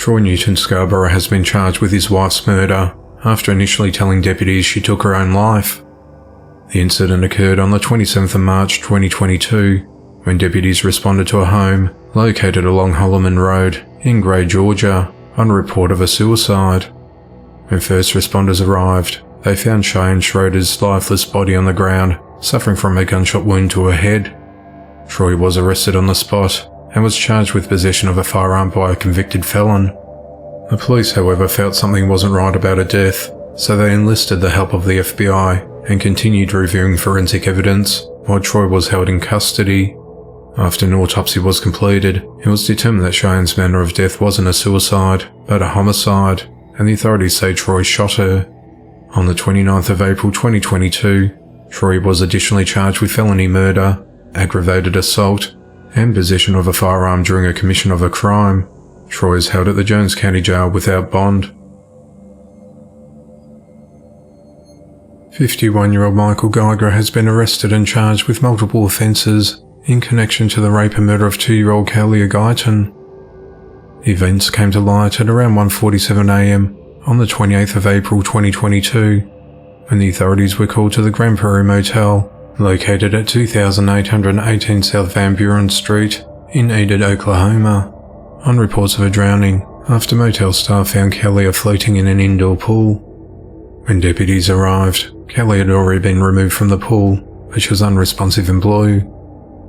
Troy Newton Scarborough has been charged with his wife's murder after initially telling deputies she took her own life. The incident occurred on the 27th of March 2022 when deputies responded to a home located along Holloman Road in Gray, Georgia, on a report of a suicide. When first responders arrived, they found Cheyenne Schroeder's lifeless body on the ground, suffering from a gunshot wound to her head. Troy was arrested on the spot and was charged with possession of a firearm by a convicted felon. The police, however, felt something wasn't right about her death, so they enlisted the help of the FBI and continued reviewing forensic evidence while Troy was held in custody. After an autopsy was completed, it was determined that Cheyenne's manner of death wasn't a suicide, but a homicide, and the authorities say Troy shot her. On the 29th of April 2022, Troy was additionally charged with felony murder, aggravated assault, and possession of a firearm during a commission of a crime. Troy is held at the Jones County Jail without bond. 51-year-old Michael Geiger has been arrested and charged with multiple offences in connection to the rape and murder of 2-year-old Kalia Guyton. Events came to light at around 1:47 a.m. on the 28th of April 2022, when the authorities were called to the Grand Prairie Motel, located at 2818 South Van Buren Street in Enid, Oklahoma, on reports of a drowning after motel staff found Kalia floating in an indoor pool. When deputies arrived, Kalia had already been removed from the pool, but she was unresponsive and blue.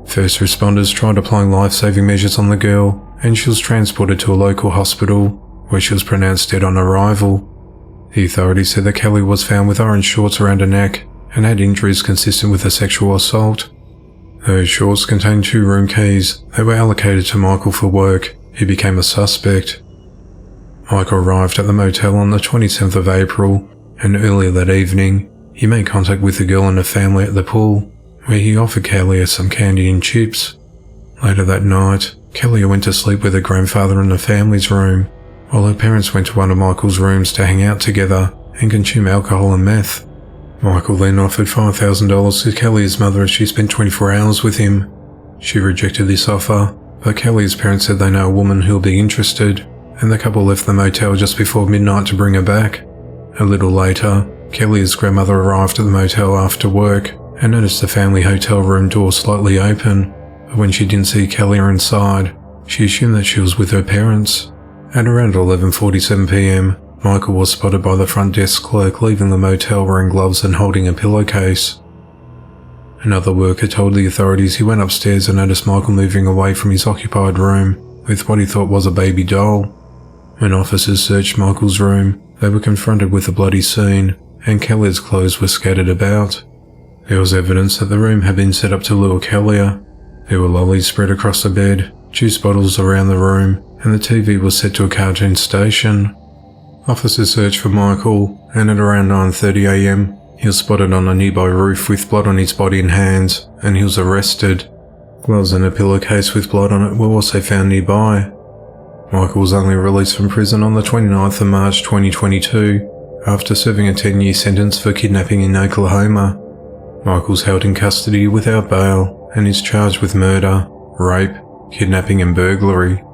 First responders tried applying life-saving measures on the girl, and she was transported to a local hospital, where she was pronounced dead on arrival. The authorities said that Kelly was found with orange shorts around her neck and had injuries consistent with a sexual assault. Those shorts contained 2 room keys that were allocated to Michael for work, who became a suspect. Michael arrived at the motel on the 27th of April, and earlier that evening, he made contact with the girl and her family at the pool, where he offered Kalia some candy and chips. Later that night, Kalia went to sleep with her grandfather in the family's room, while her parents went to one of Michael's rooms to hang out together and consume alcohol and meth. Michael then offered $5,000 to Kalia's mother as she spent 24 hours with him. She rejected this offer, but Kalia's parents said they know a woman who'll be interested, and the couple left the motel just before midnight to bring her back. A little later, Kalia's grandmother arrived at the motel after work and noticed the family hotel room door slightly open, but when she didn't see Kalia inside, she assumed that she was with her parents. At around 11:47 p.m, Michael was spotted by the front desk clerk leaving the motel wearing gloves and holding a pillowcase. Another worker told the authorities he went upstairs and noticed Michael moving away from his occupied room with what he thought was a baby doll. When officers searched Michael's room, they were confronted with a bloody scene, and Kalia's clothes were scattered about. There was evidence that the room had been set up to lure Kalia. There were lollies spread across the bed, juice bottles around the room, and the TV was set to a cartoon station. Officers searched for Michael, and at around 9:30 a.m, he was spotted on a nearby roof with blood on his body and hands, and he was arrested. Gloves and a pillowcase with blood on it were also found nearby. Michael was only released from prison on the 29th of March 2022, after serving a 10-year sentence for kidnapping in Oklahoma. Michael's held in custody without bail and is charged with murder, rape, kidnapping and burglary.